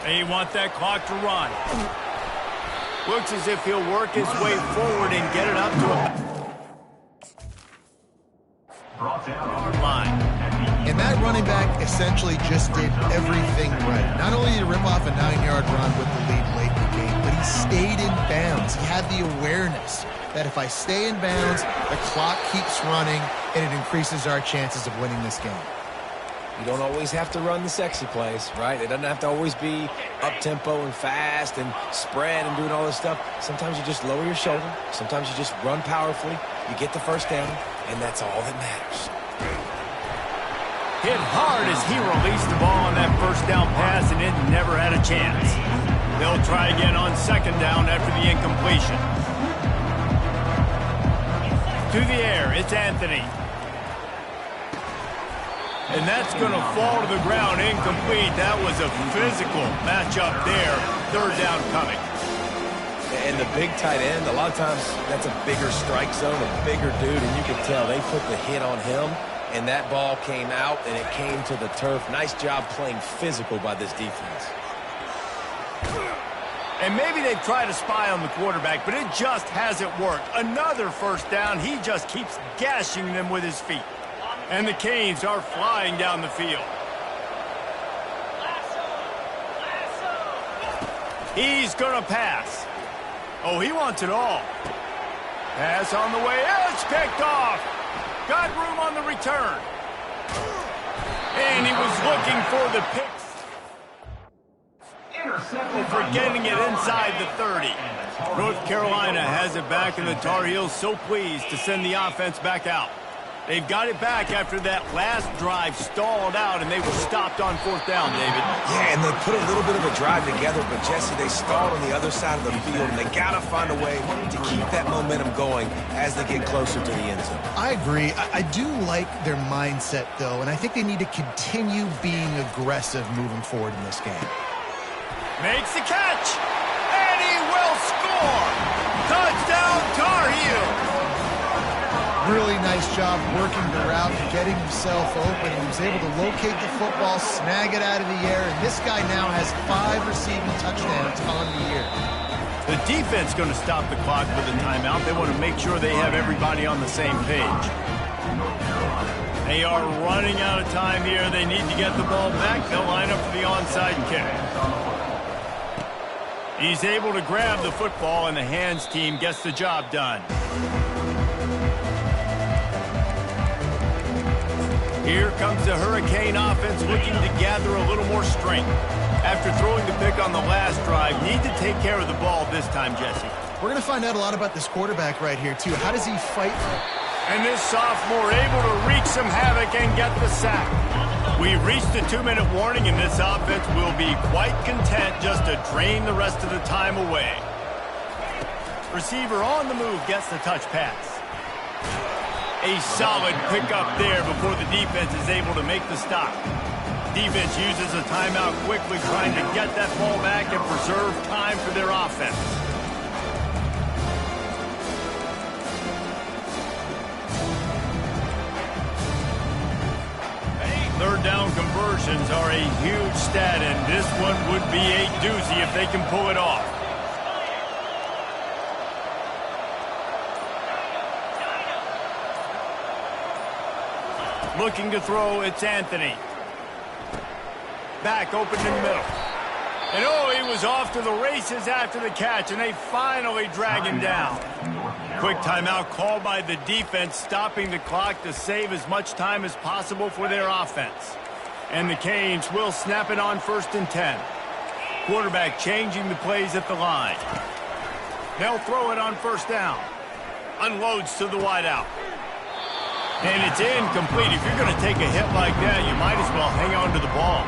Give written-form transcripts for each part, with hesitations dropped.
They want that clock to run. Looks as if he'll work his way forward and get it up to a line. And that running back essentially just did everything right. Not only did he rip off a 9-yard run with the lead late in the game, but he stayed in bounds. He had the awareness that if I stay in bounds, the clock keeps running, and it increases our chances of winning this game. You don't always have to run the sexy plays, right? It doesn't have to always be up-tempo and fast and spread and doing all this stuff. Sometimes you just lower your shoulder. Sometimes you just run powerfully. You get the first down, and that's all that matters. Hit hard as he released the ball on that first down pass, and it never had a chance. They'll try again on second down after the incompletion. To the air, it's Anthony. And that's going to fall to the ground incomplete. That was a physical matchup there. Third down coming. And the big tight end, a lot of times that's a bigger strike zone, a bigger dude, and you can tell they put the hit on him, and that ball came out, and it came to the turf. Nice job playing physical by this defense. And maybe they've tried to spy on the quarterback, but it just hasn't worked. Another first down. He just keeps gashing them with his feet. And the Canes are flying down the field. He's going to pass. Oh, he wants it all. Pass on the way. It's picked off. Got room on the return. And he was looking for the picks. For getting it inside the 30. North Carolina has it back, and the Tar Heels so pleased to send the offense back out. They've got it back after that last drive stalled out, and they were stopped on fourth down, David. Yeah, and they put a little bit of a drive together, but, Jesse, they stalled on the other side of the field, and they got to find a way to keep that momentum going as they get closer to the end zone. I agree. I do like their mindset, though, and I think they need to continue being aggressive moving forward in this game. Makes the catch, and he will score. Touchdown, Tar Heels. Really nice job working the route, getting himself open. He was able to locate the football, snag it out of the air, and this guy now has 5 receiving touchdowns on the year. The defense going to stop the clock with a timeout. They want to make sure they have everybody on the same page. They are running out of time here. They need to get the ball back. They'll line up for the onside kick. He's able to grab the football, and the hands team gets the job done. Here comes the Hurricane offense looking to gather a little more strength. After throwing the pick on the last drive, need to take care of the ball this time, Jesse. We're going to find out a lot about this quarterback right here, too. How does he fight? And this sophomore able to wreak some havoc and get the sack. We've reached the 2-minute warning, and this offense will be quite content just to drain the rest of the time away. Receiver on the move gets the touch pass. A solid pickup there before the defense is able to make the stop. Defense uses a timeout quickly, trying to get that ball back and preserve time for their offense. Third down conversions are a huge stat, and this one would be a doozy if they can pull it off. Looking to throw, it's Anthony. Back open in the middle. And oh, he was off to the races after the catch, and they finally drag him down. Quick timeout called by the defense, stopping the clock to save as much time as possible for their offense. And the Canes will snap it on 1st and 10. Quarterback changing the plays at the line. They'll throw it on 1st down. Unloads to the wideout. And it's incomplete. If you're going to take a hit like that, you might as well hang on to the ball.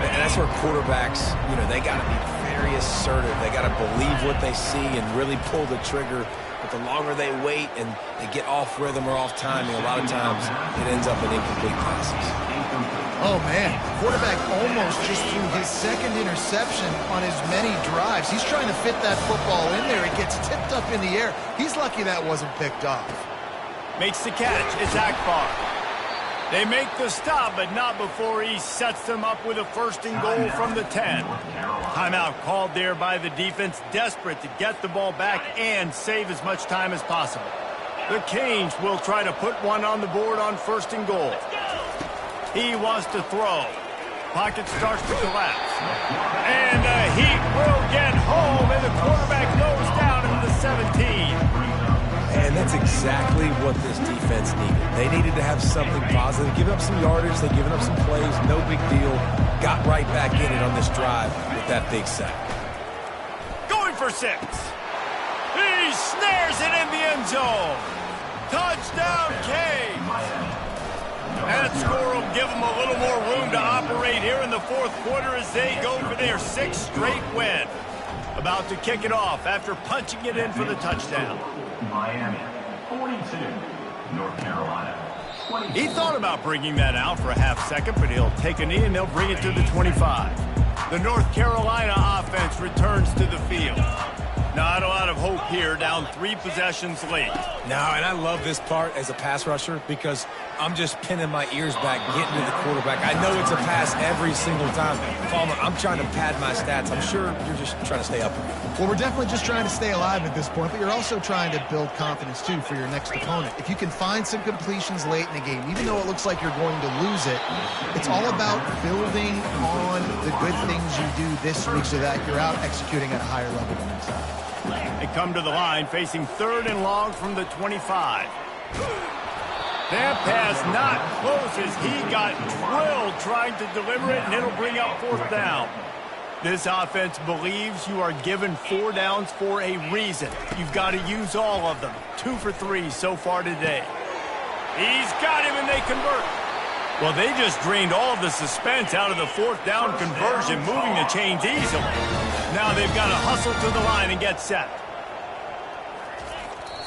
And that's where quarterbacks, they got to be very assertive. They got to believe what they see and really pull the trigger. But the longer they wait and they get off rhythm or off timing, a lot of times it ends up in incomplete passes. Oh, man. Quarterback almost just threw his 2nd interception on as many drives. He's trying to fit that football in there. It gets tipped up in the air. He's lucky that wasn't picked off. Makes the catch. It's Akbar. They make the stop, but not before he sets them up with a 1st and goal from the 10. Timeout called there by the defense, desperate to get the ball back and save as much time as possible. The Canes will try to put one on the board on 1st and goal. He wants to throw. Pocket starts to collapse. And the Heat will get home, and the quarterback goes down in the 17. And that's exactly what this defense needed. They needed to have something positive. Give up some yardage. They've given up some plays. No big deal. Got right back in it on this drive with that big sack. Going for 6. He snares it in the end zone. Touchdown, Canes. That score will give them a little more room to operate here in the 4th quarter as they go for their 6th straight win. About to kick it off after punching it in for the touchdown. Miami, 42, North Carolina. 22. He thought about bringing that out for a half second, but he'll take a knee and they'll bring it to the 25. The North Carolina offense returns to the field. Not a lot of hope here, down 3 possessions late. No, and I love this part as a pass rusher because I'm just pinning my ears back, getting to the quarterback. I know it's a pass every single time. Palmer, I'm trying to pad my stats. I'm sure you're just trying to stay up. Well, we're definitely just trying to stay alive at this point, but you're also trying to build confidence, too, for your next opponent. If you can find some completions late in the game, even though it looks like you're going to lose it, it's all about building on the good things you do this week so that you're out executing at a higher level the next time. They come to the line facing 3rd and long from the 25. That pass not close as he got drilled trying to deliver it, and it'll bring up 4th down. This offense believes you are given 4 downs for a reason. You've got to use all of them. 2 for 3 so far today. He's got him, and they convert. Well, they just drained all of the suspense out of the 4th down conversion, moving the chains easily. Now they've got to hustle to the line and get set.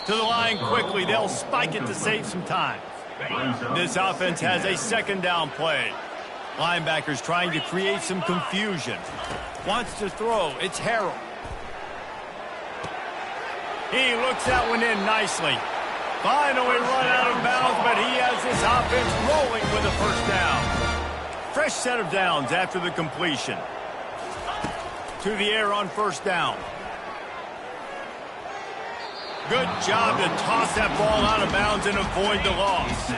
To the line quickly. They'll spike it to save some time. This offense has a 2nd down play. Linebackers trying to create some confusion. Wants to throw. It's Harrell. He looks that one in nicely. Finally run out of bounds, but he has this offense rolling with a 1st down. Fresh set of downs after the completion. To the air on 1st down. Good job to toss that ball out of bounds and avoid the loss.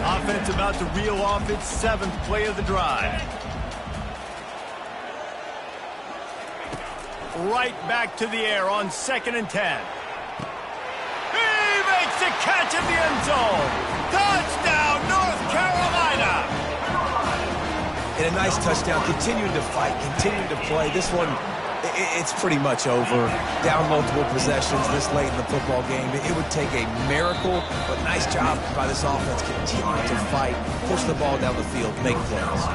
Offense about to reel off its 7th play of the drive. Right back to the air on 2nd and 10. He makes the catch in the end zone. Touchdown, North Carolina. And a nice touchdown, continuing to fight, continuing to play. This one, it's pretty much over. Down multiple possessions this late in the football game. It would take a miracle, but nice job by this offense continuing to fight, push the ball down the field, make plays.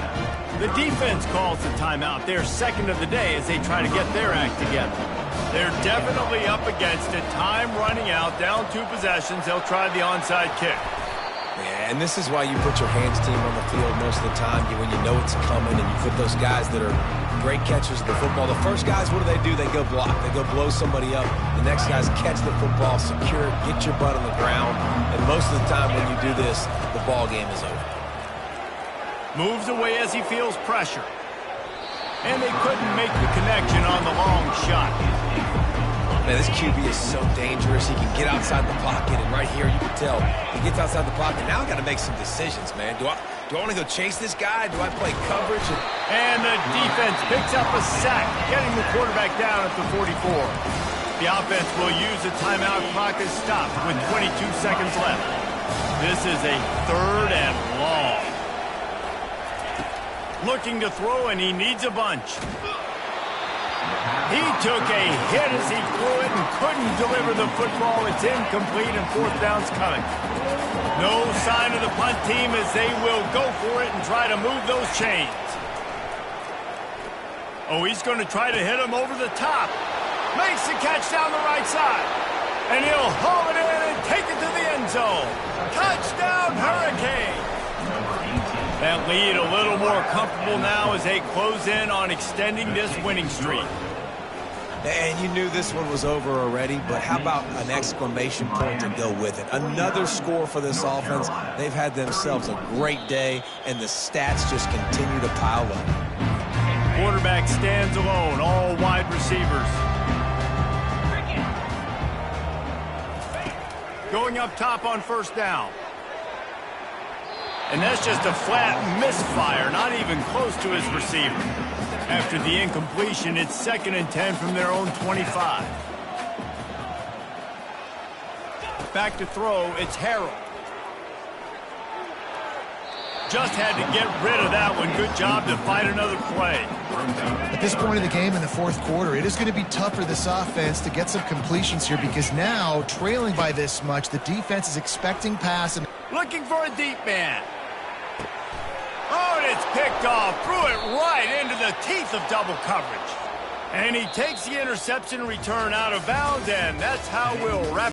The defense calls the timeout, their 2nd of the day, as they try to get their act together. They're definitely up against it. Time running out, down 2 possessions. They'll try the onside kick. Yeah, and this is why you put your hands team on the field most of the time when you know it's coming, and you put those guys that are great catchers of the football. The first guys, what do? They go block. They go blow somebody up. The next guys catch the football, secure it, get your butt on the ground. And most of the time when you do this, the ball game is over. Moves away as he feels pressure. And they couldn't make the connection on the long shot. Man, this QB is so dangerous. He can get outside the pocket, and right here you can tell he gets outside the pocket. Now I got to make some decisions, man. Do I want to go chase this guy? Do I play coverage? And the defense picks up a sack, getting the quarterback down at the 44. The offense will use the timeout. Clock is stopped with 22 seconds left. This is a 3rd and long. Looking to throw, and he needs a bunch. He took a hit as he threw it and couldn't deliver the football. It's incomplete, and 4th down's coming. No sign of the punt team as they will go for it and try to move those chains. Oh, he's going to try to hit him over the top. Makes the catch down the right side. And he'll haul it in and take it to the end zone. Touchdown, Hurricane. That lead a little more comfortable now as they close in on extending this winning streak. And you knew this one was over already, but how about an exclamation point to go with it? Another score for this offense. They've had themselves a great day, and the stats just continue to pile up. Quarterback stands alone, all wide receivers. Going up top on first down. And that's just a flat misfire, not even close to his receiver. After the incompletion, it's 2nd and 10 from their own 25. Back to throw, it's Harrell. Just had to get rid of that one. Good job to find another play. At this point of the game in the fourth quarter, it is going to be tough for this offense to get some completions here because now, trailing by this much, the defense is expecting pass. And looking for a deep man. Oh, and it's picked off. Threw it right into the teeth of double coverage. And he takes the interception return out of bounds, and that's how we'll wrap